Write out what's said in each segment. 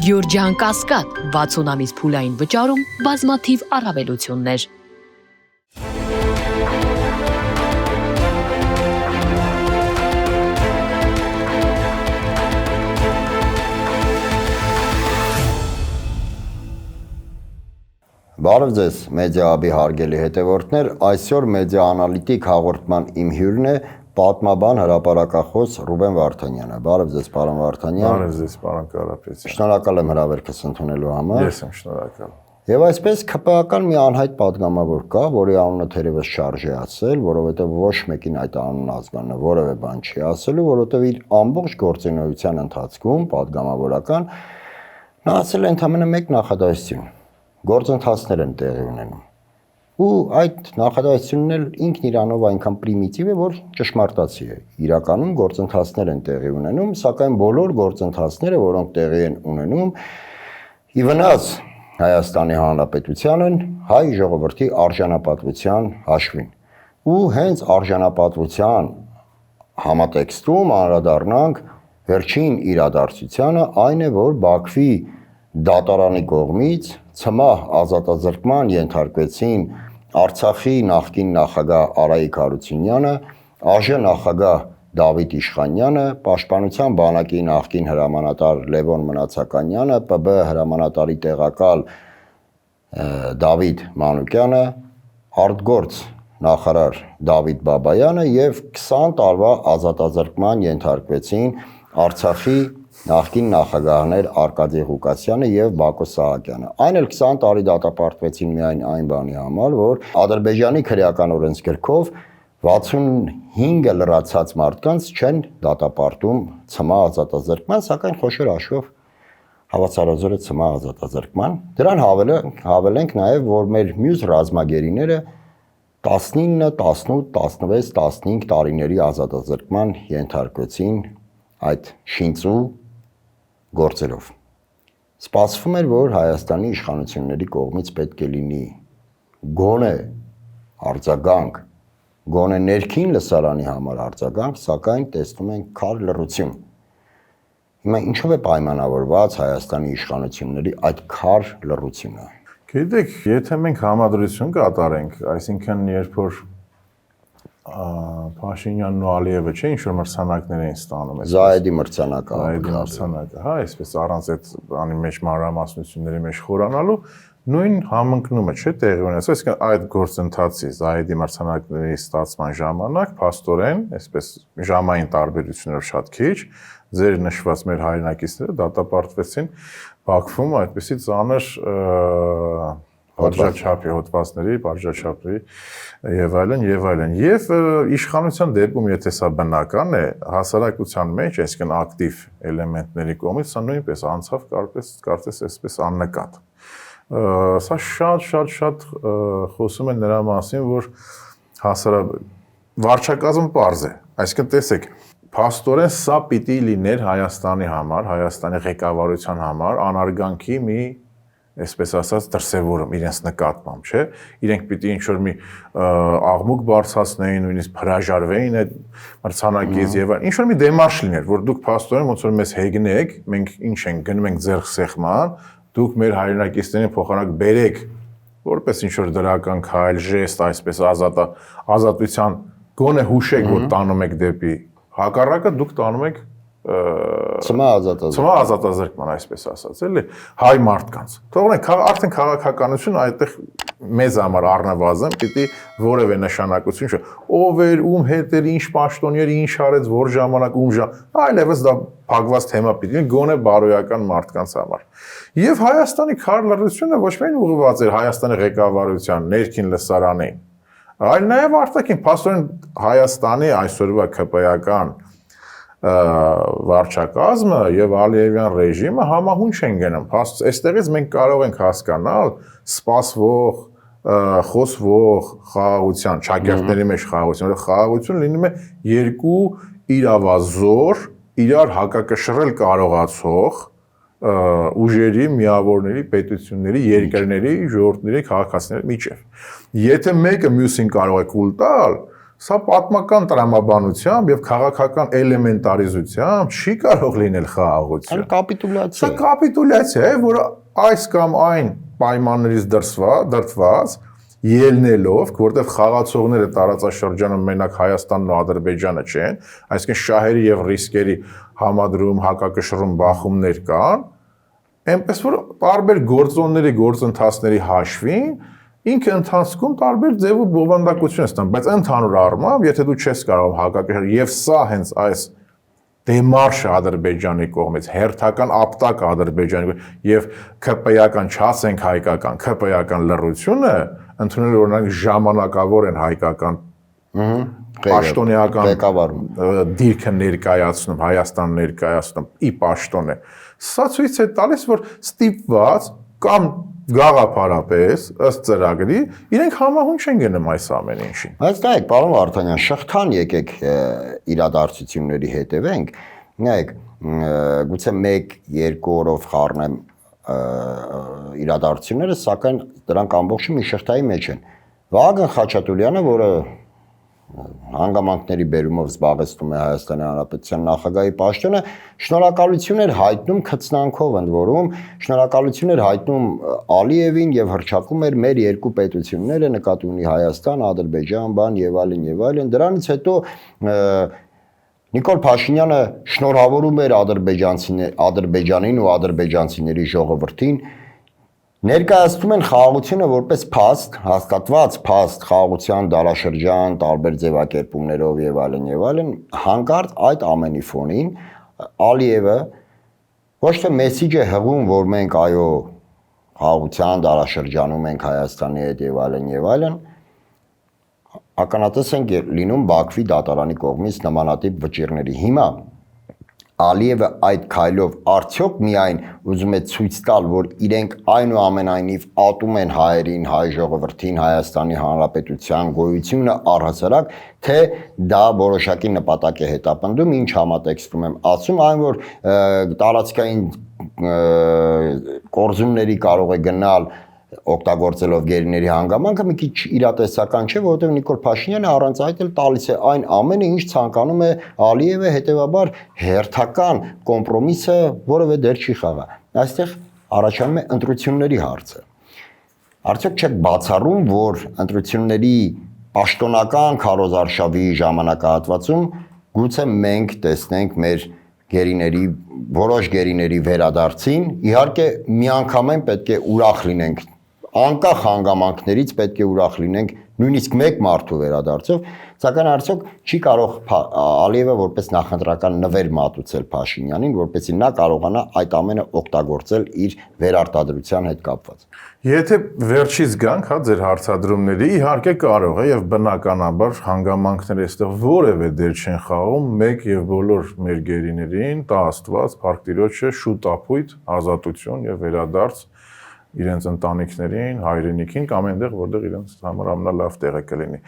Գյուրջան Կասկադ 60 ամիս փուլային վճարում բազմաթիվ առավելություններ։ Բարև ձեզ, Մեդիա Hub-ի հարգելի հետևորդներ, այսօր Մեդիա Անալիտիկ հաղորդման իմ հյուրն է պատմաբան հրապարակախոս Ռուբեն Վարդանյանը։ Բարև ձեզ, պարոն Վարդանյան։ Բարև ձեզ, պարոն Կարապետյան։ Շնորհակալ եմ հրավերքս ընդունելու համար։ Ես եմ շնորհակալ։ Եվ այսպես ԿՊԱ-ական մի անհայտ պատգամավոր կա, որի անունը թերևս շարժ է ասել, որովհետև ոչ մեկին այդ անունը ազգանը որևէ բան չի ասելու, որովհետև իր ամբողջ գործունեության ընթացքում պատգամավորական նա ասել է ընդամենը մեկ նախադասություն. գործընթացներ են տեղի ունենում։ Ու այդ նախադասությունն էլ ինքն իրանով այնքան պրիմիտիվ է, որ ճշմարտացի է։ Իրականում գործընթացներ են տեղի ունենում, սակայն բոլոր գործընթացները, որոնք տեղի են ունենում, ի վնաս Հայաստանի Հանրապետությանն, հայ ժողովրդի արժանապատվության հաշվին։ Ու հենց արժանապատվության համատեքստում անդրադառնանք վերջին իրադարձությանը, այն է, որ Բաքվի դատարանի կողմից ցմահ ազատազրկման ենթարկվեցին Արցախի նախկին նախագահ Արայիկ Հարությունյանը, ԱԺ նախագահ Դավիթ Իշխանյանը, Պաշտպանության բանակի նախկին հրամանատար Լևոն Մնացականյանը, ՊԲ հրամանատարի տեղակալ Դավիթ Մանուկյանը, արտգործ նախարար Դավիթ Բաբայանը եւ 20 տարվա ազատազրկման ենթարկվեցին Արցախի նախկին նախագահներ Արկադի Ղուկասյանը եւ Բակո Սահակյանը։ Այն էլ 20 տարի դատապարտվեցին միայն այն բանի համար, որ Ադրբեջանի քրեական օրենսգրքով 65 լրացած մարդկանց չեն դատապարտում ցմահ ազատազրկման, սակայն խոշոր հաշվով հավասարազոր է ցմահ ազատազրկման։ Դրան հավելենք նաեւ, որ մեր մյուս ռազմագերիները 19, 18, 16, 15 տարիների ազատազրկման ենթարկվեցին այդ շինծու գործերով։ Սպասվում էր, որ Հայաստանի իշխանությունների կողմից պետք է լինի գոնե արձագանք, գոնե ներքին լսարանի համար արձագանք, սակայն տեսնում ենք քար լռություն։ Հիմա ինչով է պայմանավորված Հայաստանի իշխանությունների այդ քար լռությունը։ Գիտեք, եթե մենք համադրություն կատարենք, այսինքն երբ որ Փաշինյանն ու Ալիևը չէ, ինչ-որ մրցանակներ էին ստանում։ Զայեդի մրցանակը, հա, այսպես առանց այդ բանի մեջ մանրամասնությունների մեջ խորանալու, նույն համընկնումը չէ տեղի ունեցել, այսինքն այդ գործընթացի Զայեդի մրցանակների ստացման ժամանակ փաստորեն, այսպես ժամային տարբերություններով շատ քիչ, ձեր նշված մեր հայրենակիցները դատապարտվեցին Բաքվում այդպիսի ծանր հոդվածների, բարժաչափի եւ այլն եւ այլն։ Եվ իշխանության դեպքում, եթե սա բնական է, հասարակության մեջ, այսինքն ակտիվ էլեմենտների կողմից, սա նույնպես անցավ կարծես այսպես աննկատ։ Սա շատ խոսում է նրա մասին, որ վարչակազմը պարզ է։ Այսինքն տեսեք, փաստորեն սա պիտի լիներ Հայաստանի համար, Հայաստանի ղեկավարության համար անարգանքի մի այսպես ասած դրսևորում իրենց նկատմամբ, չէ՞։ Իրենք պիտի ինչ-որ մի աղմուկ բարձրացնեին, նույնիսկ հրաժարվեին այդ մրցանակից եւ այլն։ Ինչ-որ մի դեմարշ լիներ, որ դուք փաստորեն ոնց որ մեզ հեգնեք, մենք ինչ ենք գնում ենք ձեռքսեղման, դուք մեր հայրենակիցներին փոխանակ բերեք, որպես ինչ-որ դրական քայլ, ժեստ, այսպես ազատության գոնե հուշեք, որ տանում եք դեպի հակառակը, դուք տանում եք ցմահ ազատազրկման, այսպես ասած, էլի հայ մարդկանց։ Թողնենք արդեն քաղաքականություն այդտեղ մեզ համար առնվազն պիտի որևէ նշանակություն չէ։ Ով էր, ում հետ էր, ինչ պաշտոնյա էր, ինչ արեց, որ ժամանակ, այլևս դա փակված թեմա պիտի լինի գոնե բարոյական մարդկանց համար։ Եվ Հայաստանի քար լռությունը ոչ միայն ուղղված էր Հայաստանի ղեկավարության ներքին լսարանին, այլ նաև արտաքին, փաստորեն Հայաստանի այսօրվա ԿՊԱ-ական վարչակազմը եւ Ալիևյան ռեժիմը համահունչ են գնում։ Այստեղից մենք կարող ենք հասկանալ սպասվող, խոսվող խաղաղության, ճակերտների մեջ խաղաղություն, որը խաղաղություն լինում է երկու իրավազոր, իրար հակակշռել կարողացող ուժերի, միավորների, պետությունների, երկրների, ժողովուրդների, քաղաքացիների միջև։ Եթե մեկը մյուսին կարող է կուլ տալ, Սա պատմական տրամաբանությամբ եւ քաղաքական էլեմենտարիզությամբ չի կարող լինել խաղաղություն։ Կապիտուլյացիա։ Սա կապիտուլյացիա է, որը այս կամ այն պայմաններից դրդված ելնելով, որտեղ խաղացողները տարածաշրջանում մենակ Հայաստանն ու Ադրբեջանը չեն, այսինքն շահերի եւ ռիսկերի համադրում, հակակշռում բախումներ կան, այնպես որ տարբեր գործոնների, գործընթացների հաշվին ինքը ընթացքում տարբեր ձևով բովանդակություն է ստանում, բայց ընդհանուր առմամբ, եթե դու չես կարող հակակշռել եւ սա հենց այս դեմարշը Ադրբեջանի կողմից, հերթական ապտակ Ադրբեջանի եւ ԿՊ-ական չասենք հայկական, ԿՊ-ական լռությունը ընդունել օրինակ ժամանակավոր են հայկական պաշտոնեական դիրքը ներկայացնում, Հայաստան ներկայացնում, ի պաշտոն է։ Սա ցույց է տալիս, որ ստիպված կամ գաղափարապես ըստ ծրագրի իրենք համահունչ են գնում այս ամեն ինչին։ Բայց նայեք, պարոն Վարդանյան, շղթան եկեք իրադարձությունների հետևենք։ Նայեք, գուցե 1-2 օրով խառնեմ իրադարձությունները, սակայն դրանք ամբողջը մի շղթայի մեջ են։ Վահագն Խաչատուրյանը, որը հանգամանքների բերումով զբաղեցնում է Հայաստանի Հանրապետության նախագահի պաշտոնը, շնորհակալություն էր հայտնում քծնանքով ընդ որում, շնորհակալություն էր հայտնում Ալիևին եւ հռչակում էր մեր երկու պետությունները, նկատի ունի Հայաստան, Ադրբեջան, բան եւ այլն։ Դրանից հետո Նիկոլ Փաշինյանը շնորհավորում էր Ադրբեջանին ու ադրբեջանցիների ժողովրդին, ներկայացնում են խաղաղությունը որպես փաստ, հաստատված փաստ, խաղաղության դարաշրջան, տարբեր ձևակերպումներով եւ այլն, հանկարծ այդ ամենի ֆոնին Ալիևը ոչ թե մեսիջ է հղում, որ մենք այո խաղաղության դարաշրջանում ենք Հայաստանի հետ եւ այլն, ականատես ենք լինում Բաքվի դատարանի կողմից նմանատիպ վճիռների։ Հիմա Ալիևը այդ քայլով արդյոք միայն ուզում է ցույց տալ, որ իրենք այնուամենայնիվ ատում են հայերին, հայ ժողովրդին, Հայաստանի Հանրապետության գոյությունը առհասարակ, թե դա որոշակի նպատակ է հետապնդում, ինչ համատեքստում եմ ասում, այն որ տարածքային կորզումների կարող է գնալ օգտագործելով գերիների հանգամանքը մի քիչ իրատեսական չէ, որովհետև Նիկոլ Փաշինյանը առանց այդ էլ տալիս է այն ամենը, ինչ ցանկանում է Ալիևը, հետևաբար հերթական կոմպրոմիսը որևէ դեր չի խաղա։ Այստեղ առաջանում է ընտրությունների հարցը։ Արդյոք չեք բացառում, որ ընտրությունների պաշտոնական քարոզարշավի ժամանակահատվածում գուցե մենք տեսնենք մեր գերիների, որոշ գերիների վերադարձին, իհարկե միանգամայն պետք է ուրախ լինենք, անկախ հանգամանքներից պետք է ուրախ լինենք նույնիսկ մեկ մարդու վերադարձով, սակայն արդյոք չի կարող Ալիևը որպես նախընտրական նվեր մատուցել Փաշինյանին, որպեսզի նա կարողանա այդ ամենը օգտագործել իր վերարտադրության հետ կապված։ Եթե վերջից գանք, ձեր հարցադրումների, իհարկե կարող է եւ բնականաբար հանգամանքները այստեղ որևէ դեր չեն խաղում, մեկ եւ բոլոր մեր գերիներին տա Աստված, Փառք Տիրոջը, շուտ ապույտ, ազատություն եւ վերադարձ իրենց ընտանիքներին, հայրենիքին կամ այնտեղ, որտեղ իրենց համար ամենալավ տեղը կլինի։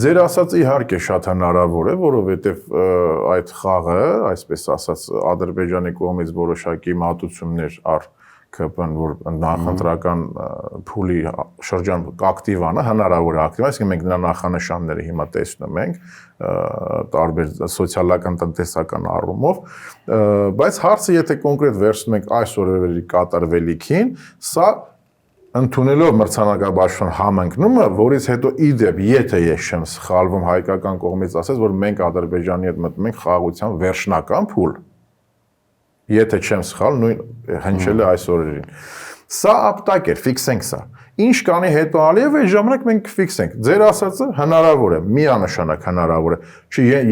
Ձեր ասածը իհարկե շատ հնարավոր է, որովհետև այդ խաղը, այսպես ասած, Ադրբեջանի կողմից որոշակի մատուցումներ առ ԿՊ-ն, որ նախընտրական փուլի շրջան ակտիվանա, հնարավոր է ակտիվանա, այսինքն մենք նրա նախանշանները հիմա տեսնում ենք տարբեր սոցիալական, տնտեսական առումով, բայց հարցը եթե կոնկրետ վերցնում ենք այս օրերի կատարվելիքին, սա ընդունելով մրցանակաբաշխման համընկնումը, որից հետո իդեպ, եթե ես չեմ սխալվում, հայկական կողմից ասես, որ մենք Ադրբեջանի հետ մտնում ենք խաղաղության վերջնական փուլ, եթե չեմ սխալ, նույն հնչել է այս օրերին։ Սա ապտակ էր, ֆիքսենք սա։ Ինչ կանի հետո Ալիևը, այդ ժամանակ մենք ֆիքսենք։ Ձեր ասածը հնարավոր է, միանշանակ հնարավոր է,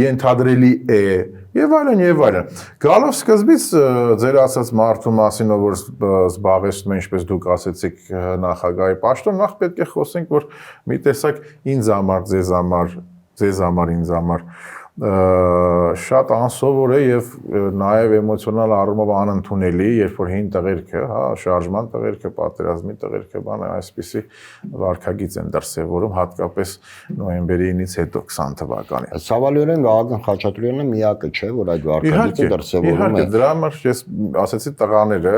ենթադրելի է, եւ այլն։ Գալով սկզբից ձեր ասած մարդու մասին, որ զբաղեցնում է, ինչպես դուք ասեցիք, նախագահի պաշտոն, նախ պետք է խոսենք, որ մի տեսակ ինձ համար, ձեզ համար, ինձ համար շատ անսովոր է եւ նաեւ էմոցիոնալ առումով անընդունելի, երբ որ հին տղերքը, հա, շարժման տղերքը, պատերազմի տղերքը, բանը այսպիսի վարքագիծ են դրսևորում, հատկապես նոյեմբերի 9-ից հետո 20 թվականին։ Ցավալիորեն Վահագն Խաչատրյանը միակը չէ, որ այդ վարքագիծը դրսևորում է։ Իհարկե, դրա համար ես ասացի տղաները,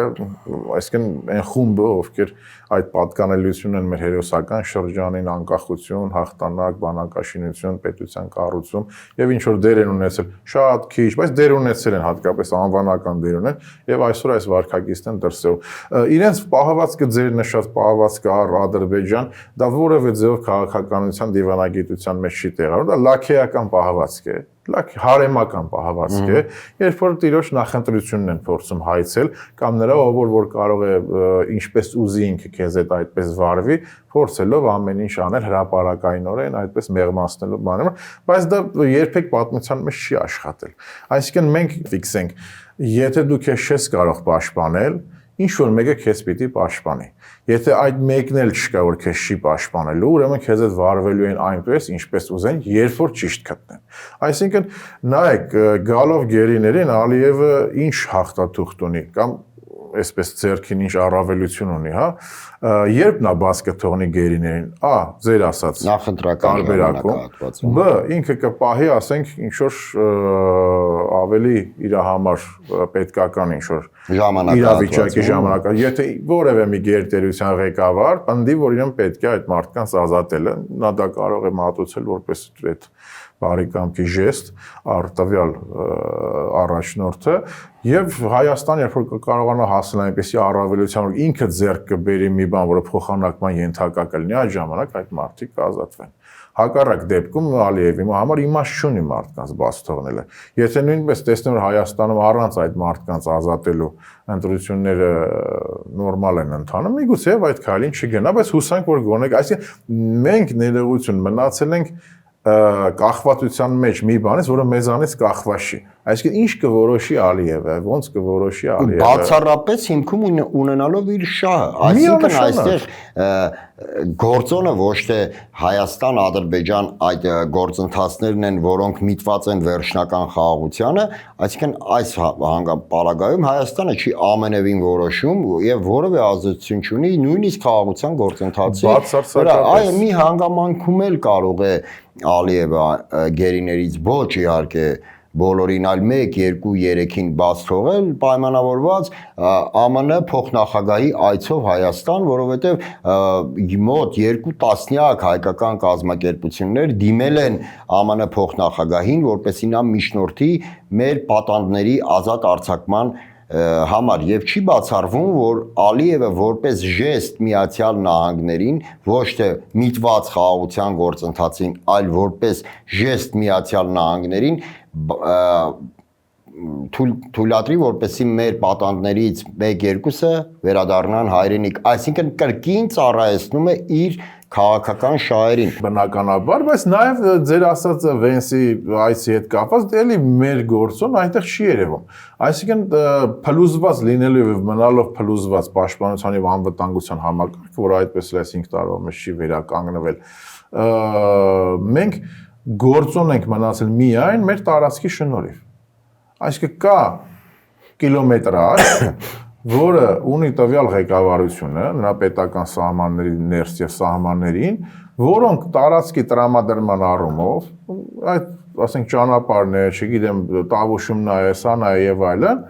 այսինքն այն խումբը, ովքեր այդ պատկանելիությունն են մեր հերոսական շրջանին, անկախություն, հաղթանակ, բանակաշինություն, պետության կառուցում եւ ինչ որ դեր են ունեցել, շատ քիչ, բայց դեր ունեցել են, հատկապես անվանական դեր ունեն եւ այսօր այս վարքագիծն են դրսեւորում։ Իրենց պահվածքը ձեր նշած պահվածքը Ադրբեջան, դա որևէ ձեւով քաղաքականության դիվանագիտության մեջ չի տեղառնում, դա լաքեական պահվածք է։ Հարեմական պահվածք է, երբ որ տիրոջ նախընտրությունն են փորձում հայցել կամ նրա որ կարող է ինչպես ուզի ինքը քեզ հետ այդպես վարվի, փորձելով ամեն ինչ անել հրապարակայինորեն, այդպես մեղմացնելու բաներ, բայց դա երբեք պատմության մեջ չի աշխատել։ Այսինքն մենք ֆիքսենք, եթե դու քեզ չես կարող պաշտպանել, ինչ որ մեկը քեզ պիտի պաշտպանի։ Եթե այդ մեկն էլ չկա, որ քեզ չի պաշտպանելու, ուրեմն քեզ հետ վարվելու են այնպես, ինչպես ուզեն, երբ որ ճիշտ գտնեն։ Այսինքն, նայեք, գալով գերիներին Ալիևը ինչ հաղթաթուղթ ունի կամ այսպես ձերքին ինչ առավելություն ունի, հա, երբ նա բաց կթողնի գերիներին, ձեր ասած նախընտրական տարբերակում, բ ինքը կպահի, ասենք, ինչ որ ավելի իր համար պետքական ինչ որ իրավիճակի ժամանակա, եթե որևէ մի գերտերության ղեկավար պնդի, որ իրեն պետք է այդ մարդկանց ազատելը, նա դա կարող է մատուցել որպես այդ բարեկամքի ժեստ արտավյալ առաջնորդը եւ Հայաստան երբ որ կարողանա հասնել այնպեսի առավելության որ ինքը ձեռք կբերի մի բան որը փոխանակման ենթակա կլինի այդ ժամանակ այդ մարդիկ կազատվեն հակառակ դեպքում Ալիևի համար իմաստ չունի մարդկանց բաց թողնելը եթե նույնպես տեսնեմ որ Հայաստանում առանց այդ մարդկանց ազատելու ընտրությունները նորմալ են ընթանում միգուցե այդ քայլին չգնա բայց հուսանք որ գոնե այսինքն մենք ներողություն մնացել ենք կախվածության մեջ մի բանից, որը մեզանից կախված չի։ Այսինքն ինչ կորոշի Ալիևը, ոնց կորոշի Ալիևը։ Բացառապես հիմքում ունենալով իր շահը, այսինքն այստեղ գործոնը ոչ թե Հայաստան, Ադրբեջան այդ գործընթացներն են, որոնք միտված են վերջնական խաղաղությանը, այսինքն այս պարագայում Հայաստանը չի ամենևին որոշում եւ որևէ ազդեցություն չունի նույնիսկ խաղաղության գործընթացի վրա։ Այո, մի հանգամանքում էլ կարող է Ալիևը գերիներից ոչ իհարկե բոլորին այլ 1, 2, 3-ին բաց թողել պայմանավորված ԱՄՆ փոխնախագահի այցով Հայաստան, որովհետև մոտ 2 տասնյակ հայկական կազմակերպություններ դիմել են ԱՄՆ փոխնախագահին, որպեսզի նա միջնորդի մեր պատանդների ազատ արձակման համար եւ չի բացառվում որ Ալիևը որպես ժեստ Միացյալ Նահանգներին ոչ թե միտված խաղաղության գործընթացին այլ որպես ժեստ Միացյալ Նահանգներին թույլատրի որպեսզի մեր պատանդներից 1-2-ը վերադառնան հայրենիք այսինքն կրկին ծառայեցնում է իր քաղաքական շահերին բնականաբար, բայց նաև ձեր ասած Վենսի այցի հետ կապված էլի մեր գործոն այնտեղ չի երևում։ Այսինքն փլուզված լինելու եւ մնալով փլուզված պաշտպանության եւ անվտանգության համակարգը, որ այդպես էլ 5 տարվա մեջ չի վերականգնվել, մենք գործոն ենք մնացել միայն մեր տարածքի շնորհիվ։ Այսինքն կա կիլոմետրաժ որը ունի տվյալ ղեկավարությունը, նրա պետական սահմանների ներս եւ սահմաններին, որոնք տարածքի տրամադրման առումով, այդ, ասենք, ճանապարհներ, չգիտեմ, տավուշումն է, սան է եւ այլն,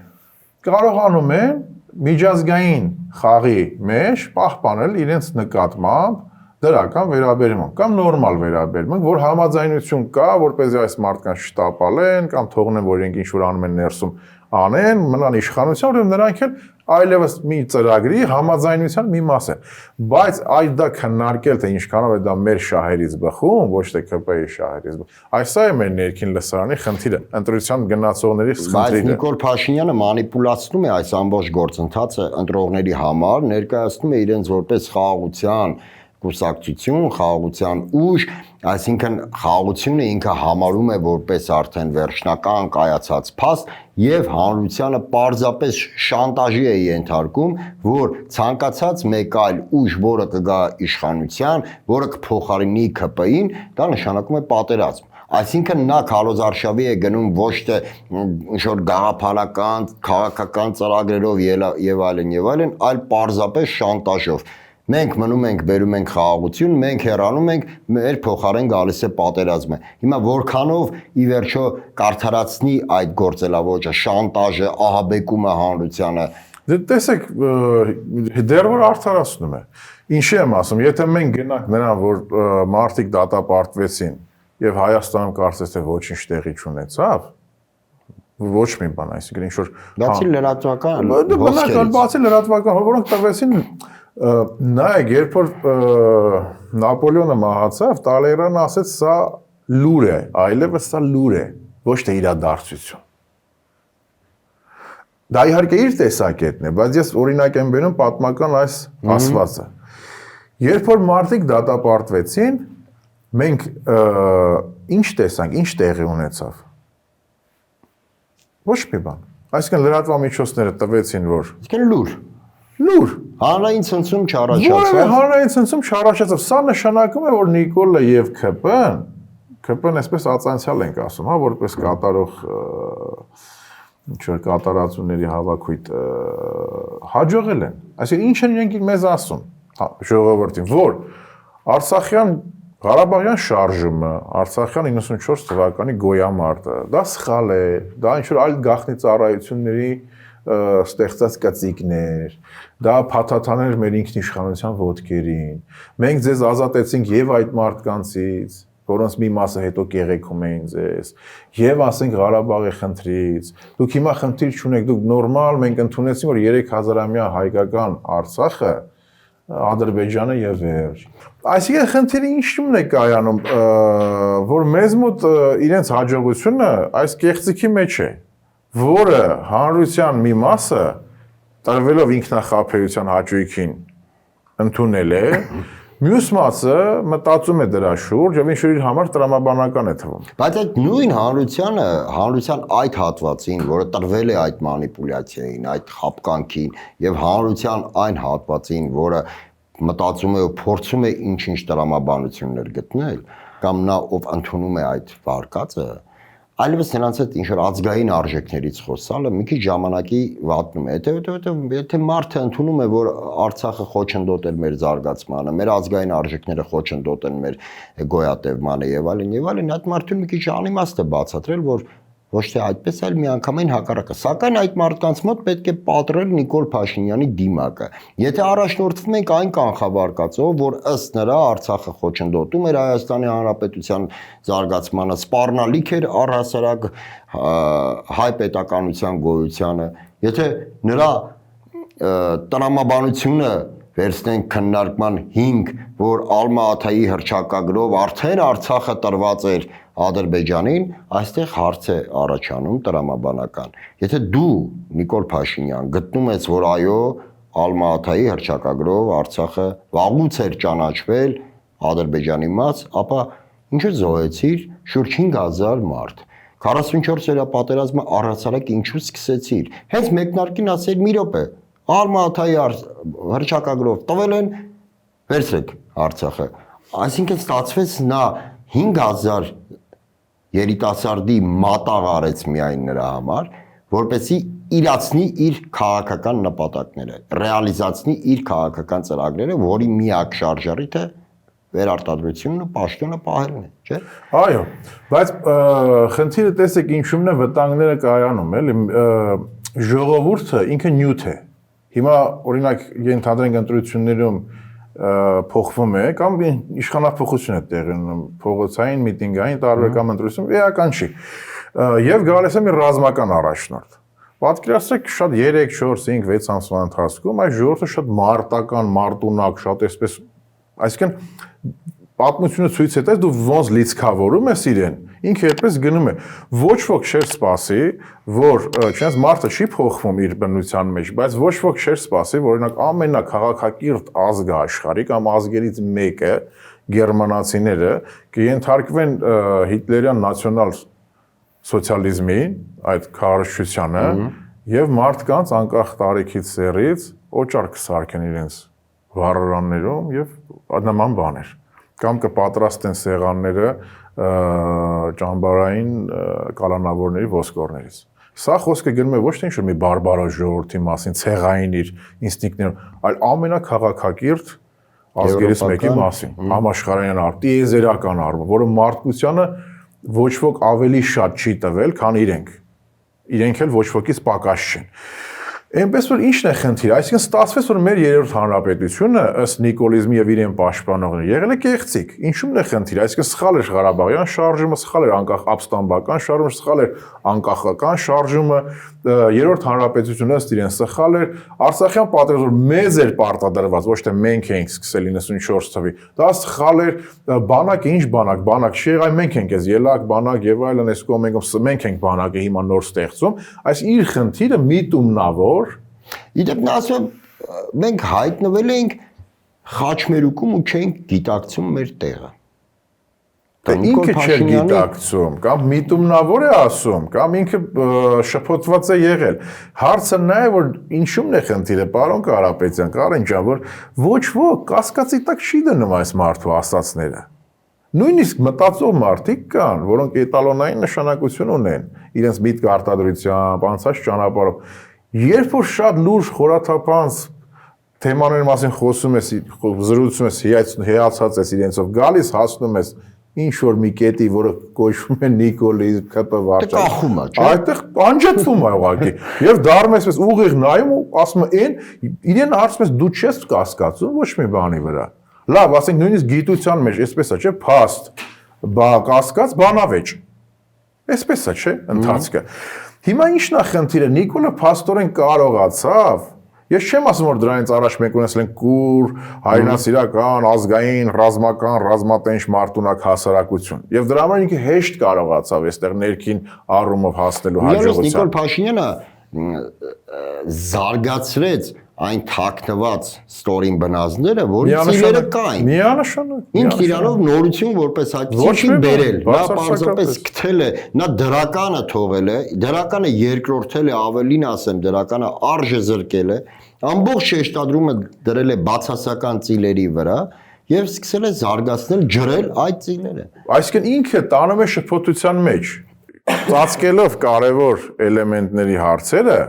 կարողանում են միջազգային խաղի մեջ պահպանել իրենց նկատմամբ դրական վերաբերմունք կամ նորմալ վերաբերմունք, որ համաձայնություն կա, որպեսզի այս մարդկանց չտապալեն կամ թողնեն, որ իրենք ինչ-որ անում են ներսում անեն, մնան իշխանության, որովհետև նրանք էլ այլևս մի ծրագրի համաձայնության մի մաս են։ Բայց այդ դա քննարկել, թե ինչքանով է դա մեր շահերից բխում, ոչ թե ԿՊ-ի շահերից բխում։ Այս է մեր ներքին լսարանի խնդիրը, ընտրության գնացողների խնդիրը։ Բայց Նիկոլ Փաշինյանը մանիպուլացնում է այս ամբողջ գործընթացը ընտրողների համար, ներկայացնում է իրենց որպես խաղաղության կուսակցություն, խաղաղության ուժ, այսինքն խաղաղությունը ինքը համարում է որպես արդեն վերջնական կայացած փաստ եւ հանրությանը պարզապես շանտաժի է ենթարկում, որ ցանկացած մեկ այլ ուժ, որը կգա իշխանության, որը կփոխարինի ԿՊ-ին, դա նշանակում է պատերազմ։ Այսինքն նա քարոզարշավի է գնում ոչ թե ինչ-որ գաղափարական, քաղաքական ծրագրերով եւ այլն, այլ պարզապես շանտաժով։ Մենք մնում ենք, բերում ենք խաղաղություն, մենք հեռանում ենք, մեր փոխարեն գալիս է պատերազմը։ Հիմա որքանով ի վերջո կարդարացնի այդ գործելավոճը, շանտաժը, ահաբեկումը հանրությանը։ Դե տեսեք, դեռ որ արդարացնում է։ Ինչի եմ ասում, եթե մենք գնանք նրան, որ մարդիկ դատապարտվեցին եւ Հայաստանում կարծես թե ոչինչ տեղի չունեցավ, ոչ մի բան, այսինքն ինչ որ Բացի լրատվական, բնական բացի լրատվական, որոնք տվեցին նայեք, երբ որ Նապոլեոնը մահացավ, Տալեյրանը ասեց սա լուր է, այլևս սա լուր է, ոչ թե իրադարձություն։ Դա իհարկե իր տեսակետն է, բայց ես օրինակ եմ բերում պատմական այս ասվածը։ Երբ որ մարդիկ դատապարտվեցին, մենք ինչ տեսանք, ինչ տեղի ունեցավ։ Ոչ մի բան։ Այսինքն լրատվամիջոցները տվեցին, որ Իսկեն լուր։ Հանրային ցնցում չառաջացավ։ Որևէ հանրային ցնցում չառաջացավ։ Սա նշանակում է, որ Նիկոլը եւ ՔՊ-ն այսպես ածանցիալ ենք ասում, հա, որպես կատարող ինչ-որ կատարածությունների հավաքույթ հաջողել են։ Այսինքն ինչ են իրենք մեզ ասում, ժողովրդին, որ Արցախյան Ղարաբաղյան շարժումը, Արցախյան 94 թվականի գոյամարտը, դա սխալ է, դա ինչ-որ այլ գաղտնի ծառայությունների ստեղծած կծիկներ, դա փաթաթաներ մեր ինքնիշխանության ոտքերին։ Մենք ձեզ ազատեցինք եւ այդ մարդկանցից, որոնց մի մասը հետո կեղեքում էին ձեզ, եւ ասենք Ղարաբաղի խնդրից։ Դուք հիմա խնդիր չունեք, դուք նորմալ, մենք ընդունեցինք, որ 3000-ամյա հայկական Արցախը Ադրբեջանը եւ վերջ։ Այսինքն խնդիրը ինչու՞մն է կայանում, որ մեզ մոտ իրենց հաջողությունը այս կեղծիքի մեջ է, որը հանրության մի մասը տրվելով ինքնախաբեության հաճույքին ընդունել է, մյուս մասը մտածում է դրա շուրջ եւ ինչ-որ իր համար տրամաբանական է թվում։ Բայց այդ նույն հանրության այդ հատվածին, որը տրվել է այդ մանիպուլյացիային, այդ խապկանքին եւ հանրության այն հատվածին, որը մտածում է ու փորձում է ինչ-ինչ տրամաբանություններ գտնել, կամ նա ով ընդունում է այդ վարկածը, այլևս նրանց այդ ինչ-որ ազգային արժեքներից խոսալը մի քիչ ժամանակի վատնում է։ Եթե մարդը ընդունում է, որ Արցախը խոչընդոտել մեր զարգացմանը, մեր ազգային արժեքները խոչընդոտել մեր գոյատևմանը եւ այլն, այդ մարդուն մի քիչ անիմաստ է բացատրել, որ ոչ թե այդպես, այլ միանգամայն հակառակը։ Սակայն այդ մարդկանց մոտ պետք է պատռել Նիկոլ Փաշինյանի դիմակը։ Եթե առաջնորդվում ենք այն կանխավարկածով, որ ըստ նրա Արցախը խոչընդոտում էր Հայաստանի Հանրապետության զարգացմանը, սպառնալիք էր առհասարակ հայ պետականության գոյությանը, եթե նրա տրամաբանությունը վերցնենք քննարկման հիմք, որ Ալմա-Աթայի հռչակագրով արդեն Արցախը տրված էր Ադրբեջանին, այստեղ հարց է առաջանում տրամաբանական։ Եթե դու Նիկոլ Փաշինյան գտնում ես, որ այո, Ալմա-Աթայի հռչակագրով Արցախը վաղուց էր ճանաչվել Ադրբեջանի մաս, ապա ինչու զոհեցիր շուրջ 5000 մարդ։ 44 օրյա պատերազմը առհասարակ ինչու սկսեցիր։ Հենց մեկնարկին ասել մի րոպե, Ալմա-Աթայի հռչակագրով տվել են, վերցրեք Արցախը։ Այսինքն ստացվեց նա 5000 երիտասարդի մատաղ արեց միայն նրա համար, որպեսզի իրացնի իր քաղաքական նպատակները, ռեալիզացնի իր քաղաքական ծրագրերը, որի միակ շարժառիթը վերարտադրությունն ու պաշտոնը պահելն է, չէ՞։ Այո, բայց խնդիրը տեսեք ինչու՞մն է վտանգները կայանում, էլի ժողովուրդը ինքը նյութ է։ Հիմա օրինակ ենթադրենք ընտրություններում փոխվում է կամ իշխանափոխություն է տեղի ունենում, փողոցային, միտինգային տարբեր կամ ընտրություն, էական չի։ Եվ գալիս է մի ռազմական առաջնորդ։ Պատկերացրեք շատ 3, 4, 5, 6 ամսվա ընթացքում այս ժողովուրդը շատ մարտական, մարտունակ, շատ այսպես, այսինքն պատմությունը ցույց է տալիս դու ոնց լիցքավորում ես իրեն, ինքը այդպես գնում է։ Ոչ ոք չէր սպասի, որ չնայած մարդը չի փոխվում իր բնության մեջ, բայց ոչ ոք չէր սպասի, որ օրինակ ամենաքաղաքակիրթ ազգը աշխարհի կամ ազգերից մեկը գերմանացիները կենթարկվեն հիտլերյան նացիոնալ սոցիալիզմին, այդ քարոզչությանը եւ մարդկանց անկախ տարիքից սերից օճառ կսարքեն իրենց վառարաններում եւ նման բաներ կամ կպատրաստեն սեղանները ճամբարային կալանավորների ոսկորներից։ Սա խոսքը գնում է ոչ թե ինչ-որ մի բարբարոս ժողովրդի մասին, ցեղային իր ինստինկտներով, այլ ամենաքաղաքակիրթ ազգերից մեկի մասին, համաշխարհային արտիեզերական առումով, որը մարդկությանը ոչ ոք ավելի շատ չի տվել, քան իրենք։ Իրենք էլ ոչ wokից պակաս չեն։ Այնպես որ ի՞նչն է խնդիրը, այսինքն ստացվեց որ մեր երրորդ հանրապետությունը ըստ նիկոլիզմի եւ իրեն պաշտպանողների եղել է կեղծիք։ Ինչու՞մն է խնդիրը, այսինքն սխալ էր Ղարաբաղյան շարժումը, սխալ էր անկախ ապստամբական շարժումը, սխալ էր անկախական շարժումը, երրորդ հանրապետությունը ըստ իրեն սխալ էր, Արցախյան պատերազմը մեծ էր պարտադրված, ոչ թե մենք էինք սկսել 94 թվի։ Դա սխալ էր, բանակը ինչ բանակ չի եղել, մենք ենք այս ելակ բանակ եւ այլն, այս կողմենք մենք ենք բանակը հիմա նոր ստեղծում, այս իր խնդիրը միտումնավոր Իդեպ նա ասում մենք հայտնվել ենք խաչմերուկում ու չենք գիտակցում մեր տեղը։ Դա ինքը չէր գիտակցում, կամ միտումնավոր է ասում, կամ ինքը շփոթված է եղել։ Հարցը նա է, որ ինչու՞մն է խնդիրը, պարոն Կարապետյան, Կարեն ջան, որ ոչ ոք կասկածի տակ չի դնում այս մարդու ասածները։ Նույնիսկ մտածող մարդիկ կան, որոնք էտալոնային նշանակություն ունեն, իրենց միտք արտադրությամբ, անցած ճանապարհով։ Երբ որ շատ լուրջ խորաթափանց թեմաների մասին խոսում ես, զրուցում ես, հիացած ես իրենցով, գալիս հասնում ես ինչ որ մի կետի, որը կոչվում է նիկոլիզմ, ԿՊ վարչակ։ Կախում է, չէ՞։ Այդտեղ անջատվում է ուղղակի։ Եվ դառնում ես ուղիղ նայում ու ասում է, իրեն հարցում ես դու չես կասկածում ոչ մի բանի վրա։ Լավ, ասենք նույնիսկ գիտության մեջ, այսպես է, չէ՞, փաստ, կասկած, բանավեճ։ Այսպես է, չէ՞, ընթացքը։ Հիմա ի՞նչն է խնդիրը, Նիկոլը փաստորեն կարողացավ։ Ես չեմ ասում որ դրանից առաջ մենք ունեցել ենք կուր, հայրենասիրական, ազգային, ռազմական, ռազմատենչ մարտունակ հասարակություն։ Եվ դրա համար ինքը հեշտ կարողացավ այստեղ ներքին առումով հասնելու հաջողության։ Նիկոլ Փաշինյանը զարգացրեց այն թաքնված ստորին բնազդները, որի ծիլերը կային։ Միանշանակ։ Ինքն իրանով նորություն որպես այդպեսի բերել, նա պարզապես գտել է, նա դրականը թողել է, դրականը երկրորդել է, ավելին ասեմ, դրականը արժե զրկել է, ամբողջ շեշտադրումը դրել է բացասական ծիլերի վրա եւ սկսել է զարգացնել, ջրել այդ ծիլերը։ Այսինքն ինքը տանում է շփոթության մեջ, ծածկելով կարևոր էլեմենտների հարցերը,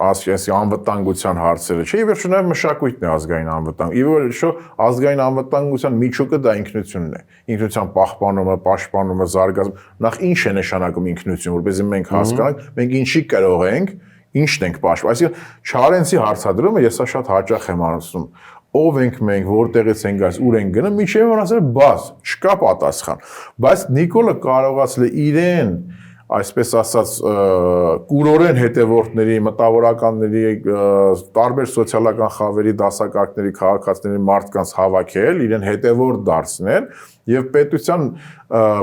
ասես անվտանգության հարցերը, չէ՞, ի վերջո նաև մշակույթն է ազգային անվտանգ։ Ի վերջո ազգային անվտանգության միջուկը դա ինքնությունն է։ Ինքնության պահպանումը, պաշտպանումը, զարգացումը, նախ ինչ է նշանակում ինքնություն, որպեսզի մենք հասկանանք, մենք ինչի կարող ենք, ինչն ենք պաշտպանում։ Այսինքն Չարենցի հարցադրումը ես շատ հաճախ եմ ասում, ով ենք մենք, որտեղից ենք գալիս, ուր ենք գնում, միջև որ ասել բաց, չկա պատասխան։ Բայց Նիկոլը կարողացել է իրեն այսպես ասած կուրորեն հետևորդների, մտավորականների, տարբեր սոցիալական խավերի, դասակարգների, քաղաքացիների մարդկանց հավաքել, իրեն հետևորդ դարձնել եւ պետության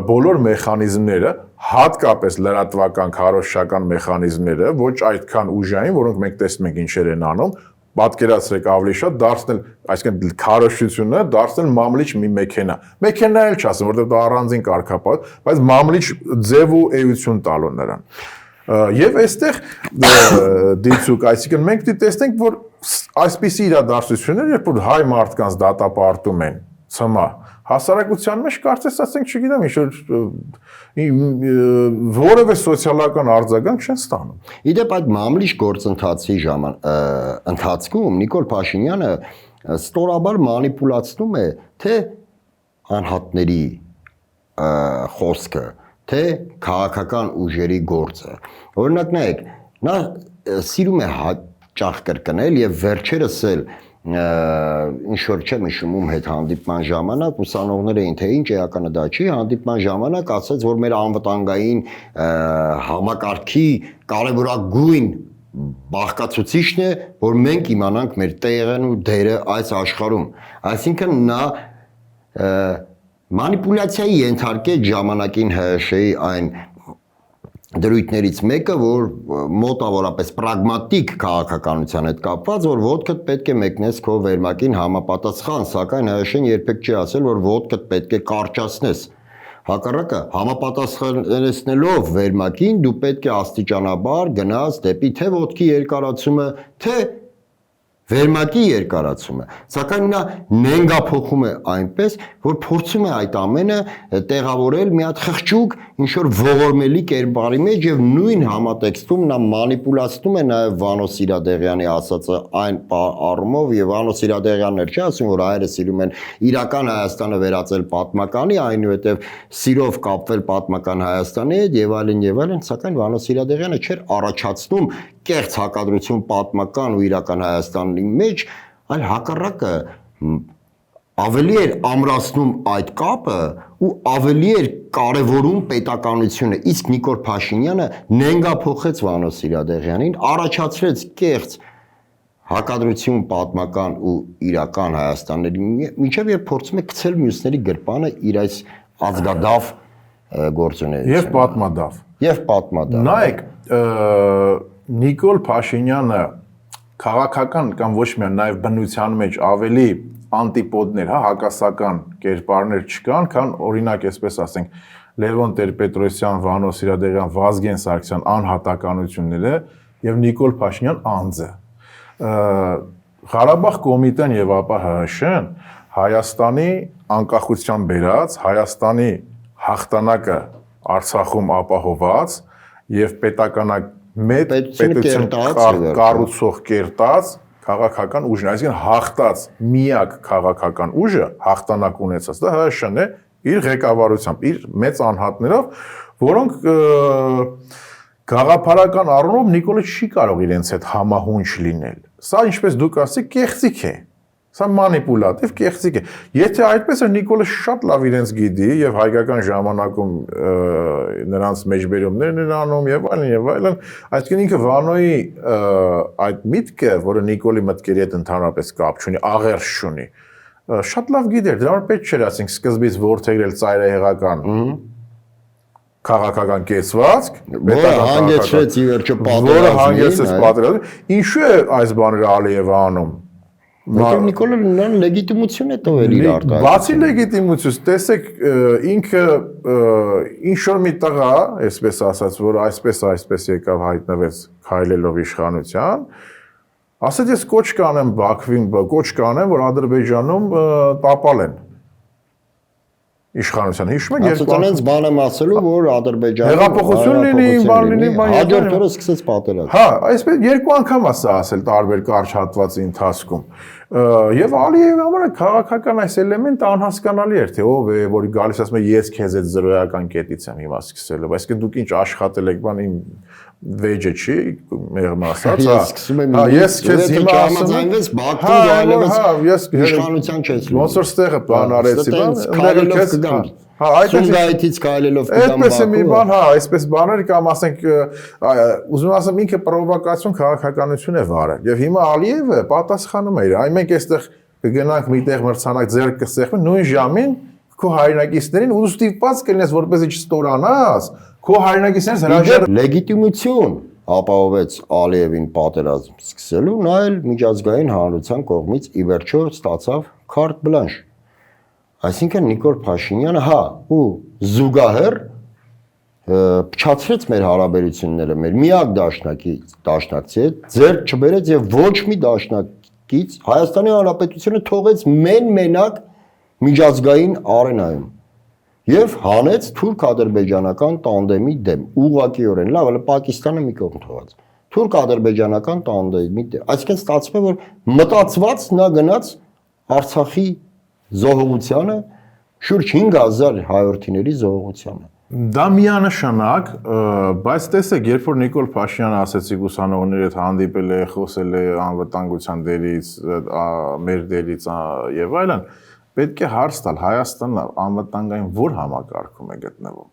բոլոր մեխանիզմները, հատկապես լրատվական, քարոզչական մեխանիզմները, ոչ այդքան ուժային, որոնք մենք տեսնում ենք ինչեր են անում, պատկերացրեք ավելի շատ դարձնել, այսինքն քարոզչությունը դարձնել մամլիչ մի մեքենա։ Մեքենա էլ չասեմ, որովհետև դա առանձին կարգապատ, բայց մամլիչ ձև ու էություն տալու նրան։ Եվ այստեղ դիցուկ, այսինքն մենք տեսնենք, որ այսպիսի իրադարձություններ, երբ որ հայ մարդկանց դատապարտում են, ցմա, հասարակության մեջ կարծես ասենք, չգիտեմ, որևէ սոցիալական արձագանք չեն ստանում։ Իդեպ այդ մամլիչ գործընթացի ընթացքում Նիկոլ Փաշինյանը ստորաբար մանիպուլացնում է թե անհատների խոսքը, թե քաղաքական ուժերի գործը։ Օրինակ նայեք, նա սիրում է հաճախ կրկնել եւ վերջերս էլ ինչ որ չեմ հիշում ում հետ հանդիպման ժամանակ ուսանողներ էին թե ինչ էականը դա չի հանդիպման ժամանակ ասաց որ մեր անվտանգային համակարգի կարևորագույն բաղկացուցիչն է որ մենք իմանանք մեր տեղն ու դերը այս աշխարհում այսինքն նա մանիպուլյացիայի ենթարկեց ժամանակին ՀՀՇ-ի այն դրույթներից մեկը, որ մոտավորապես պրագմատիկ քաղաքականության հետ կապված, որ ոտքդ պետք է մեկնես քո վերմակին համապատասխան, սակայն ՀՀՇ-ն երբեք չի ասել, որ ոտքդ պետք է կարճացնես։ Հակառակը համապատասխանեցնելով վերմակին դու պետք է աստիճանաբար գնաս դեպի թե ոտքի երկարացումը, թե վերմակի երկարացումը, սակայն նա նենգափոխում է այնպես, որ փորձում է այդ ամենը տեղավորել մի հատ խղճուկ ինչ-որ ողորմելի կերպարի մեջ եւ նույն համատեքստում նա մանիպուլացնում է նաեւ Վանո Սիրադեղյանի ասածը այն առումով եւ Վանո Սիրադեղյանն էր չի ասում, որ հայերը սիրում են իրական Հայաստանը վերածել պատմականի, այնուհետեւ սիրով կապվել պատմական Հայաստանի հետ եւ այլն, սակայն Վանո Սիրադեղյանը չէր առաջացնում կեղծ հակադրություն պատմական ու իրական Հայաստանի մեջ, այլ հակառակը ավելի էր ամրացնում այդ կապը ու ավելի էր կարևորում պետականությունը, իսկ Նիկոլ Փաշինյանը նենգափոխեց Վանո Սիրադեղյանին, առաջացրեց կեղծ հակադրություն պատմական ու իրական Հայաստանների միջև եւ փորձում է գցել մյուսների գրպանը իր այս ազգադավ գործունեությունը եւ պատմադավ։ Նայեք, Նիկոլ Փաշինյանը քաղաքական կամ ոչ միայն նաև բնության մեջ ավելի անտիպոդներ, հակասական կերպարներ չկան, քան օրինակ այսպես ասենք Լևոն Տեր-Պետրոսյան, Վանո Սիրադեղյան, Վազգեն Սարգսյան անհատականությունները եւ Նիկոլ Փաշինյան անձը։ Ղարաբաղ կոմիտեն եւ ապա ՀՀՇ-ն Հայաստանի անկախության բերած, Հայաստանի հաղթանակը Արցախում ապահոված եւ պետություն կառուցող կերտած քաղաքական ուժն, այսինքն հաղթած միակ քաղաքական ուժը հաղթանակ ունեցած դա ՀՀՇ-ն է իր ղեկավարությամբ, իր մեծ անհատներով, որոնք գաղափարական առումով Նիկոլը չի կարող իրենց հետ համահունչ լինել։ Սա ինչպես դուք ասեք, կեղծիք է։ Սա մանիպուլատիվ կեղծիք է։ Եթե այդպես է Նիկոլը շատ լավ իրենց գիտի եւ հայկական ժամանակում նրանց մեջբերումներն են անում եւ այլն, այսինքն ինքը Վանոյի այդ միտքը, որը Նիկոլի մտքերի հետ ընդհանրապես կապ չունի, աղերս չունի, շատ լավ գիտեր, դրա համար պետք չէր ասենք սկզբից ворթեգրել ծայրահեղական քաղաքական կեցվածք, որը հանգեցրեց ի վերջո պատերազմին, ինչու է այս բաները Ալիևը անում։ Բայց Նիկոլը նրան լեգիտիմություն է տվել իր արտահայտությունը։ Բացի լեգիտիմությունից, տեսեք, ինքը ինչ որ մի տղա, այսպես ասած, որ այսպես եկավ հայտնվեց քայլելով իշխանության, ասաց ես կոչ կանեմ Բաքվին, կոչ կանեմ, որ Ադրբեջանում տապալ են իշխանության։ Հիշում եք երկու բան եմ ասելու, որ Ադրբեջանը հեղափոխություն լինի, բան լինի, հաջորդ օրը սկսեց պատերազմ։ Հա, այսպես երկու անգամ ասա ասել տարբեր կարճ հատվածի ընթացքում։ Եվ Ալիևի համար քաղաքական այս էլեմենտը անհասկանալի էր, թե ով է, որ գալիս ասում է ես քեզ այդ զրոյական կետից եմ հիմա սկսելու, այսինքն դուք ինչ աշխատել եք, բան իմ վեճը չի, մեղմ ասած, հա, ես քեզ հիմա ասում Բաքվում այլևս իշխանության չես լինի։ Ոնց որ ստեղը բան արեցի, բան, Հա, այդպես քայլելով այդպես է մի բան, հա, այսպես բաներ կամ ասենք ուզում ասեմ ինքը պրովոկացիոն քաղաքականություն է վարել։ Եվ հիմա Ալիևը պատասխանում է իր, այ մենք այստեղ կգնանք միտեղ մրցանակ ձեռք կսեղմենք նույն ժամին քո հայրենակիցներին ու ստիպված կլինես որպեսզի չստորանաս, քո հայրենակիցներից հրաժար լեգիտիմություն ապահովեց Ալիևին պատերազմ սկսելու, նա էլ միջազգային հանրության կողմից ի վերջո ստացավ քարտ բլանշ։ Այսինքն Նիկոլ Փաշինյանը հա ու զուգահեռ փչացրեց մեր հարաբերությունները մեր միակ դաշնակցի հետ, ձեռք չբերեց եւ ոչ մի դաշնակից Հայաստանի Հանրապետությունը թողեց մենակ միջազգային արենայում եւ հանեց թուրք-ադրբեջանական տանդեմի դեմ ուղղակիորեն, լավ, հələ Պակիստանը մի կողմ թողած թուրք-ադրբեջանական տանդեմի դեմ, այսինքն ստացվում է որ մտածված նա գնաց Արցախի զոհողությանը շուրջ 5000 հայրենիների զոհողությանը Դա միանշանակ, բայց տեսեք, երբ որ Նիկոլ Փաշինյանը ասեցիք ուսանողների հետ հանդիպել է, խոսել է անվտանգության դերից, մեր դերից եւ այլն, պետք է հարց տալ Հայաստանը անվտանգային որ համակարգում է գտնվում։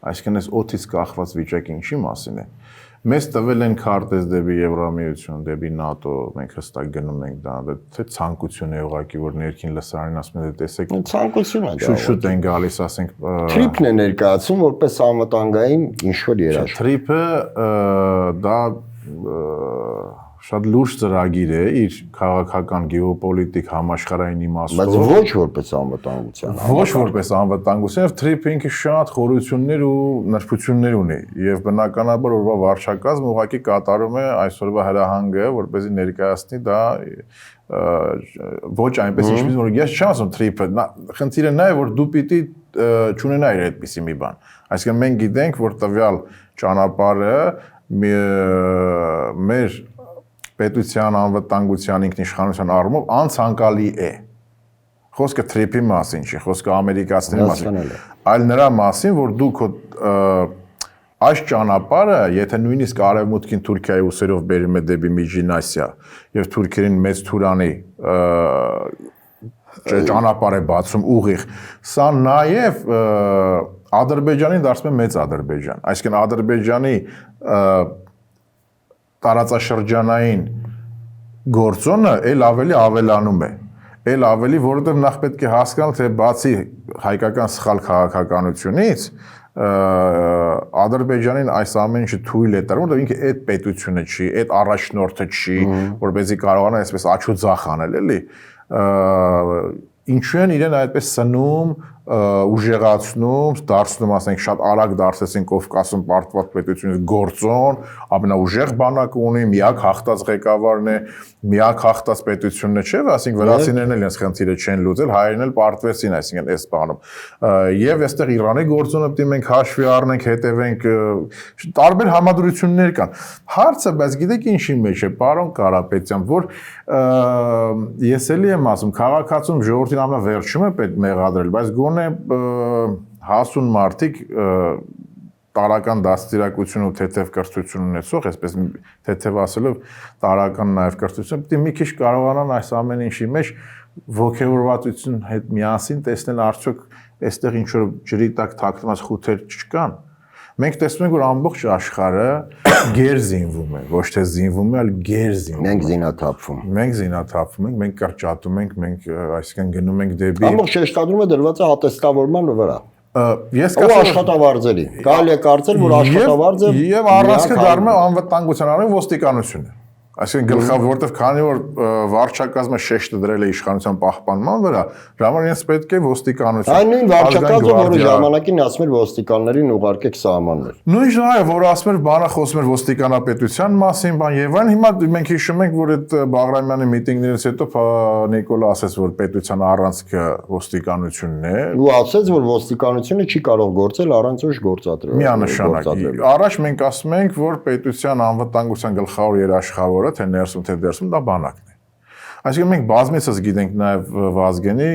Այսինքն այս օդից կախված վիճակը ինչի մասին է։ Մեզ տվել են քարտեզ դեպի Եվրամիություն, դեպի ՆԱՏՕ, մենք հստակ գնում ենք դա, թե ցանկություն է ուղղակի որ ներքին լսարանին ասում են տեսեք ցանկություն է դա։ Շուտ են գալիս, ասենք Թրիփն է ներկայացում որպես անվտանգային ինչ որ երաշխիք։ Թրիփը դա շատ լուրջ ծրագիր է իր քաղաքական գեոպոլիտիկ համաշխարհային իմաստով։ Բայց ոչ որպես անվտանգության։ Ոչ որպես անվտանգության, թրիփը ինքը շատ խորություններ ու նրբություններ ունի եւ բնականաբար օրվա վարչակազմը ուղղակի կատարում է այսօրվա հրահանգը, որպեսզի ներկայացնի դա ոչ այնպես ինչպես որ ես չեմ ասում թրիփը, խնդիրը նա է որ դու պիտի չունենայիր այդպիսի մի բան։ Այսինքն մենք գիտենք որ տվյալ ճանապարհը մեր պետության անվտանգության ինքնիշխանության առումով անցանկալի է։ Խոսքը թրիփի մասին չի, խոսքը ամերիկացիների մասին, այլ նրա մասին, որ դու քո այս ճանապարհը, եթե նույնիսկ արևմուտքին Թուրքիայի ուսերով բերում է դեպի Միջին Ասիա եւ թուրքերին մեծ թուրանի ճանապարհ է բացում ուղիղ, սա նաեւ Ադրբեջանին դարձնում է մեծ Ադրբեջան, այսինքն Ադրբեջանի տարածաշրջանային գործոնը ել ավելի ավելանում է, ել ավելի, որովհետեւ նախ պետք է հասկանալ, թե բացի հայկական սխալ քաղաքականությունից Ադրբեջանին այս ամեն ինչը թույլ է տրվում, որտեղ ինքը այդ պետությունը չի, այդ առաջնորդը չի, որպեսզի կարողանա այսպես աչուձախ անել, էլի։ Ինչու են իրեն այդպես սնում, ուժեղացնում, դարձնում, ասենք, շատ արագ դարձեցին Կովկասում պարտված պետությունից գործոն, ամենաուժեղ բանակը ունի, միակ հաղթած ղեկավարն է, միակ հաղթած պետությունն է, չէ՞, ասենք վրացիներն էլ իրենց խնդիրը չեն լուծել, հայերն էլ պարտվեցին, այսինքն այս բանում։ Եվ այստեղ Իրանի գործոնը պետք է մենք հաշվի առնենք, հետևենք, տարբեր համադրություններ կան։ Հարցը, բայց գիտեք ինչի մեջ է, պարոն Կարապետյան, որ ես էլի եմ ասում, քաղաքացում ժողովրդին ամենավերջում է պետք մեղադրել, բայց գոնե հասուն մարդիկ տարական դաստիարակություն ու թեթև կրթություն ունեցող, այսպես թեթև ասելով տարական նաև կրթություն, պետք է մի քիչ կարողանան այս ամեն ինչի մեջ ոգևորվածություն հետ միասին տեսնել արդյոք այստեղ ինչ որ ջրի տակ թաքնված խութեր չկան։ Մենք տեսնում ենք, որ ամբողջ աշխարհը գեր զինվում է, ոչ թե զինվում է, այլ գեր զինվում է։ Մենք զինաթափվում։ Մենք զինաթափվում ենք, մենք կրճատում ենք, մենք այսինքն գնում ենք դեպի ամբողջ շեշտադրումը դրված է ատեստավորման վրա։ Ես կասեմ աշխատավարձերի։ Կարելի է կարծել, որ աշխատավարձը եւ առանցքը դառնում է անվտանգության առում ոստիկանությունը։ Այսինքն գլխավոր, որտեվ քանի որ վարչակազմը շեշտը դրել է իշխանության պահպանման վրա, ժամանակ ինձ պետք է ոստիկանություն։ Այն նույն վարչակազմը, որը ժամանակին ասում էր ոստիկաններին ուղարկեք սահմաններ։ Նույնիսկ նա է, որ ասում էր բանը խոսում էր ոստիկանապետության մասին, բան եւ այն, հիմա մենք հիշում ենք, որ այդ Բաղրամյանի միտինգներից հետո Նիկոլը ասաց, որ պետության առանցքը ոստիկանությունն է։ Ու ասաց, որ ոստիկանությունը չի կարող գործել առանց ուժ գործադրել։ Միանշանակ։ Առաջ մենք ասում ենք, որ պետության անվտանգության գլխավոր երաշխավորը թե ներսում թե դերսում դա բանակն է։ Այսինքն մենք բազմիցս գիտենք նաև Վազգենի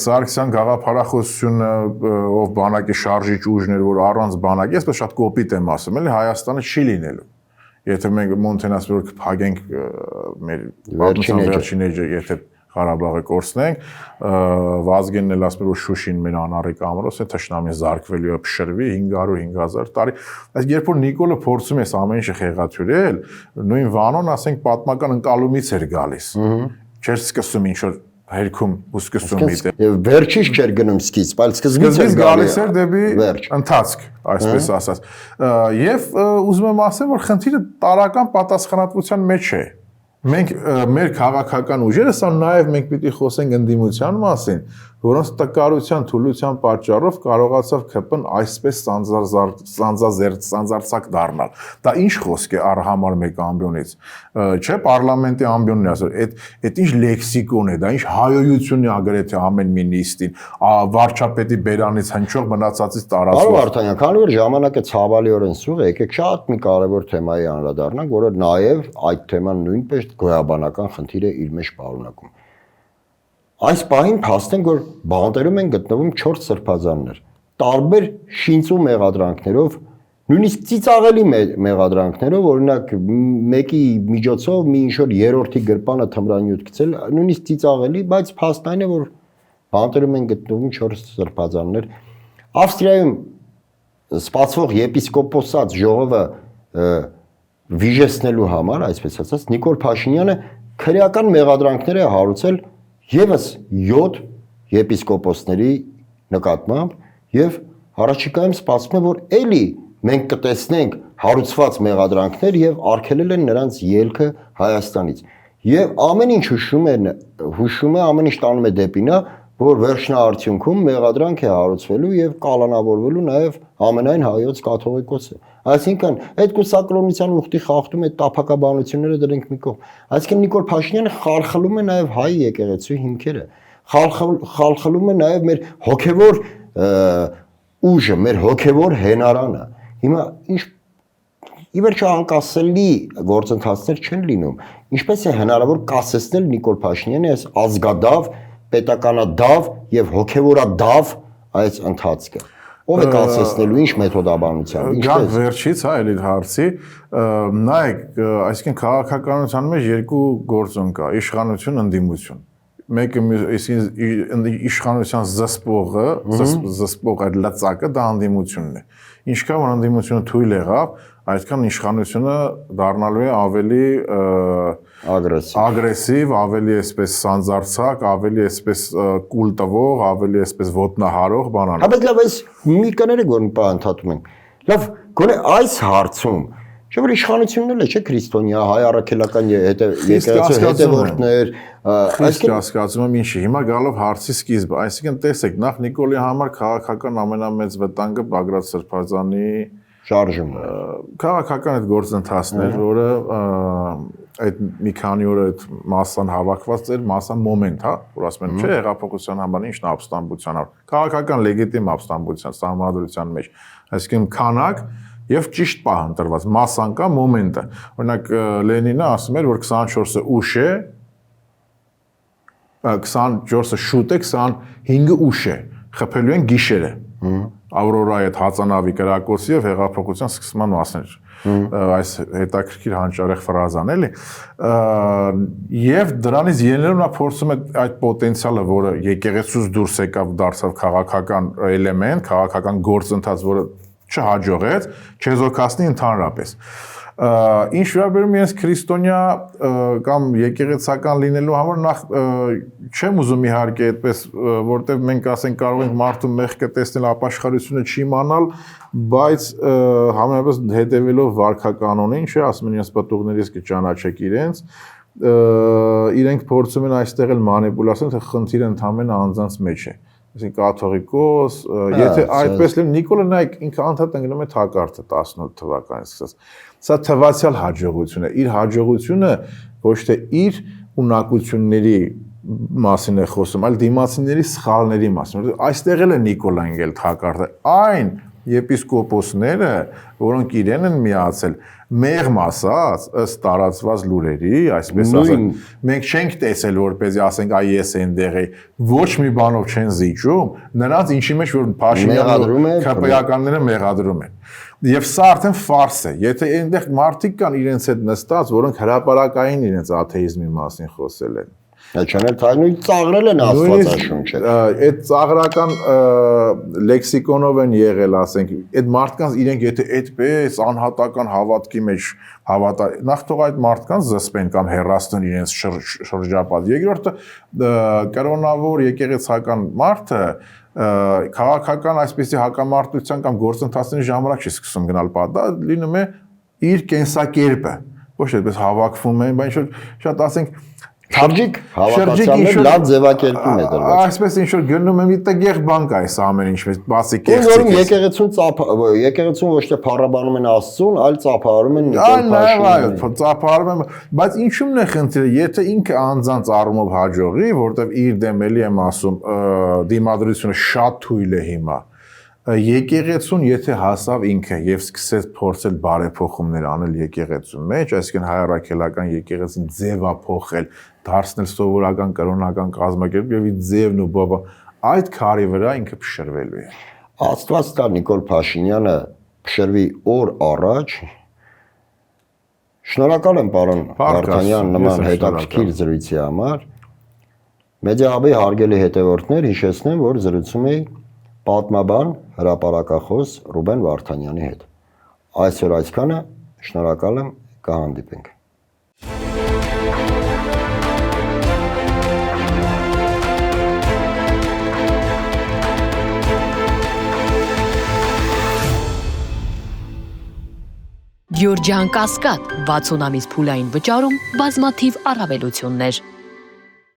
Սարգսյան գաղափարախոսությունը, ով բանակի շարժիչ ուժն էր, որ առանց բանակի, այսպես շատ կոպիտ եմ ասում, էլի Հայաստանը չի լինելու։ Եթե մենք Մոնտենասը որ փակենք մեր վերջին էջը, եթե Ղարաբաղը կորցնենք, Վազգենն էլ ասում էր, որ Շուշին մեր անառիկ ամրոց է, թշնամին զարկվելու է, փշրվի 500-5000 տարի։ Այս երբ որ Նիկոլը փորձում է ամեն ինչը խեղաթյուրել, նույն Վանոն, ասենք, պատմական ընկալումից էր գալիս։ Չէր սկսում ինչ որ հերքում ու սկսում իդե։ Եվ վերջից չէր գնում սկիզբ, այլ սկզբից գալիս էր դեպի ընթացք, այսպես ասած։ Եվ ուզում եմ ասել, որ խնդիրը տարական պատասխանատվության մեջ է։ Մենք մեր քաղաքական ուժերը, սա նաև մենք պիտի խոսենք ընդդիմության մասին, որոնց տկարության, թուլության պատճառով կարողացավ ԿՊ-ն այսպես սանձարձակ դառնալ։ Դա ինչ խոսք է առհամար մեկ ամբյոնից։ Չէ, պարլամենտի ամբյոնն է ասել, այդ ինչ լեքսիկոն է, դա ինչ հայոյություն է agrete ամեն մի նիստին, վարչապետի բերանից հնչող մնացածից տարածող։ Պարոն Վարդանյան, քանի որ ժամանակը ցավալիորեն սուղ է, եկեք շատ մի կարևոր թեմայի անդրադառնանք, որը նաև այդ թեման նույնպես գոյաբանական խնդիր է իր մեջ պարունակում։ Այս պահին փաստենք, որ բանտերում են գտնվում 4 սրբազաններ, տարբեր շինծու մեղադրանքներով, նույնիսկ ծիծաղելի մեղադրանքներով, օրինակ մեկի միջոցով մի ինչ-որ երրորդի գրպանը թմրանյութ գցել, նույնիսկ ծիծաղելի, բայց փաստն այն է, որ բանտերում են գտնվում 4 սրբազաններ։ Ավստրիայում սպասվող եպիսկոպոսած ժողովը վիժեցնելու համար, այսպես ասած, Նիկոլ Փաշինյանը քրեական մեղադրանքներ է հարուցել եւս 7 եպիսկոպոսների նկատմամբ եւ առաջիկայում սպասվում է, որ էլի մենք կտեսնենք հարուցված մեղադրանքներ եւ արգելել են նրանց ելքը Հայաստանից։ Եվ ամեն ինչ հուշում է, ամեն ինչ տանում է դեպի նա, որ վերջնաարդյունքում մեղադրանք է հարուցվելու եւ կալանավորվելու նաեւ ամենայն հայոց կաթողիկոսը։ Այսինքն այդ կուսակրոնության ուխտի խախտում այդ տափակաբանությունները դրենք մի կողմ։ Այսինքն Նիկոլ Փաշինյանը խալխլում է նաեւ հայ եկեղեցու հիմքերը, խալխլում է նաեւ մեր հոգեվոր ուժը, մեր հոգեվոր հենարանը։ Հիմա ինչ ի վերջո անկասելի գործընթացներ չեն լինում։ Ինչպես է հնարավոր կասեցնել Նիկոլ Փաշինյանի այս ազգադավ, պետականադավ եւ հոգեվորադավ այս ընթացքը։ Ո՞վ է կասեցնելու, ինչ մեթոդաբանությամբ, ինչպես։ Վերջից, հա, էլի հարցի, նայեք, այսինքն քաղաքականության մեջ երկու գործոն կա՝ իշխանություն, ընդդիմություն։ Մեկը իշխանության զսպող այդ լծակը դա ընդդիմությունն է։ Ինչքան որ ընդդիմությունը թույլ եղավ, այդքան իշխանությունը դառնալու է ավելի ագրեսիվ, ավելի այսպես սանձարձակ, ավելի այսպես կուլ տվող, ավելի այսպես ոտնահարող բանան։ Հա, բայց լավ, այս մի կներեք որ մի բան ընդհատում ենք։ Լավ, գոնե այս հարցում չէ՞ որ իշխանությունն էլ է, չէ՞ քրիստոնյա, հայ առաքելական եկեղեցու հետևորդներ, այսինքն հասկացում եմ ինչի։ Հիմա գալով հարցի սկիզբը, այսինքն տեսեք, նախ Նիկոլի համար քաղաքական ամենամեծ վտանգը Բագրատ Սրբազանի շարժումը։ Քաղաքական այդ գործընթացներ, որը այդ մի քանի օր այդ մասսան հավաքված էր, մասսան մոմենտ, հա, որ ասում են, չէ, հեղափոխության համար ինչն է ապստամբության, քաղաքական լեգիտիմ ապստամբության, սահմանադրության մեջ, այսինքն քանակ եւ ճիշտ պահ ընտրված, մասսան կա մոմենտը։ Օրինակ Լենինը ասում էր, որ 24-ը ուշ է, 24-ը շուտ է, 25-ը ուշ է, խփելու են գիշերը։ Ավրորայի այդ հածանավի կրակոցի եւ հեղափոխության սկսման մասներ այս հետաքրքիր հանճարեղ ֆրազան էլի եւ դրանից ելնելով նա փորձում է այդ պոտենցիալը, որը եկեղեցուց դուրս եկավ, դարձավ քաղաքական էլեմենտ, քաղաքական գործընթաց, որը չհաջողեց, չեզոքացնի ընդհանրապես։ Ինչ վերաբերում է քրիստոնյա կամ եկեղեցական լինելու համար նախ չեմ ուզում իհարկե այդպես, որտեղ մենք ասենք կարող ենք մարդու մեղքը տեսնել, ապաշխարությունը չիմանալ, բայց համենայնպես հետևելով վարքականոնին, չէ, ասում են իրենց պատուղներից կճանաչեք իրենք փորձում են այստեղ էլ մանիպուլացիոն, թե խնդիրը ընդհանրապես անձանց մեջ է։ Այսինքն կաթողիկոս, եթե այդպես լինի, Նիկոլը նայեք ինքը անդադ ընկնում է թակարդը 18 թվականից սկսած։ Սա թվացial հաջողություն է։ Իր հաջողությունը ոչ թե իր ունակությունների մասին է խոսում, այլ դիմացիների սխալների մասին։ Այստեղ էլ է Նիկոլը ընկել թակարդը։ Այն եպիսկոպոսները, որոնք իրեն են միացել, մեղմ ասած, ըստ տարածված լուրերի, այսպես ասած, մենք չենք տեսել, որպեսզի ասենք, այ ես այնտեղ էի, ոչ մի բանով չեն զիջում, նրանց ինչի մեջ որ Փաշինյանը ԿՊ-ականները մեղադրում են։ Եվ սա արդեն ֆարս է։ Եթե այնտեղ մարդիկ կան իրենց հետ նստած, որոնք հրապարակային իրենց աթեիզմի մասին խոսել են։ Չան էլ թայնույթ ծաղրել են Աստվածաշունչը։ Այդ ծաղրական լեքսիկոնով են եղել, ասենք, այդ մարդկանց իրենք եթե այդպես անհատական հավատքի մեջ հավատա, նախ թող այդ մարդկանց զսպեն կամ հեռացնեն իրենց շրջապատ։ Երկրորդը կրոնավոր եկեղեցական մարդը քաղաքական այսպեսի հակամարտության կամ գործընթացների ժամանակ չի սկսում գնալ պատ, դա լինում է իր կենսակերպը, ոչ այդպես հավաքվում են, բայց շատ ասենք Շրջիկ հավաքածյաններ լավ ձևակերպում է դրված։ Այսպես ինչ որ գնում եմ տեղ բան կա այս ամեն ինչ, բացի կեղծիքից։ Եկեղեցուն ոչ թե փառաբանում են Աստծուն, այլ ծափահարում են Նիկոլ Փաշինյանին։ Այո, ծափահարում են, բայց ինչու՞մն է խնդիրը, եթե ինքը անձանց առումով հաջողի, որտեվ իր դեմ էլի եմ ասում, դիմադրությունը շատ թույլ է հիմա։ Եկեղեցուն եթե հասավ ինքը եւ սկսեց փորձել բարեփոխումներ անել եկեղեցու մեջ, այսինքն հայ առաքելական եկեղեցին ձևափոխել, դարձնել սովորական կրոնական կազմակերպ եւ իր ձևն ու բաբա, այդ քարի վրա ինքը փշրվելու է։ Աստված տա Նիկոլ Փաշինյանը փշրվի օր առաջ։ Շնորհակալ եմ պարոն Վարդանյան նման հետաքրքիր զրույցի համար։ Մեդիահաբի հարգելի հետևորդներ, հիշեցնեմ, որ զրուցում էի պատմաբան հրապարակախոս Ռուբեն Վարդանյանի հետ։ Այսօր այսքանը, շնորհակալ եմ, կհանդիպենք։ Գյուրջան Կասկադ 60 ամիս փուլային վճարում բազմաթիվ առավելություններ։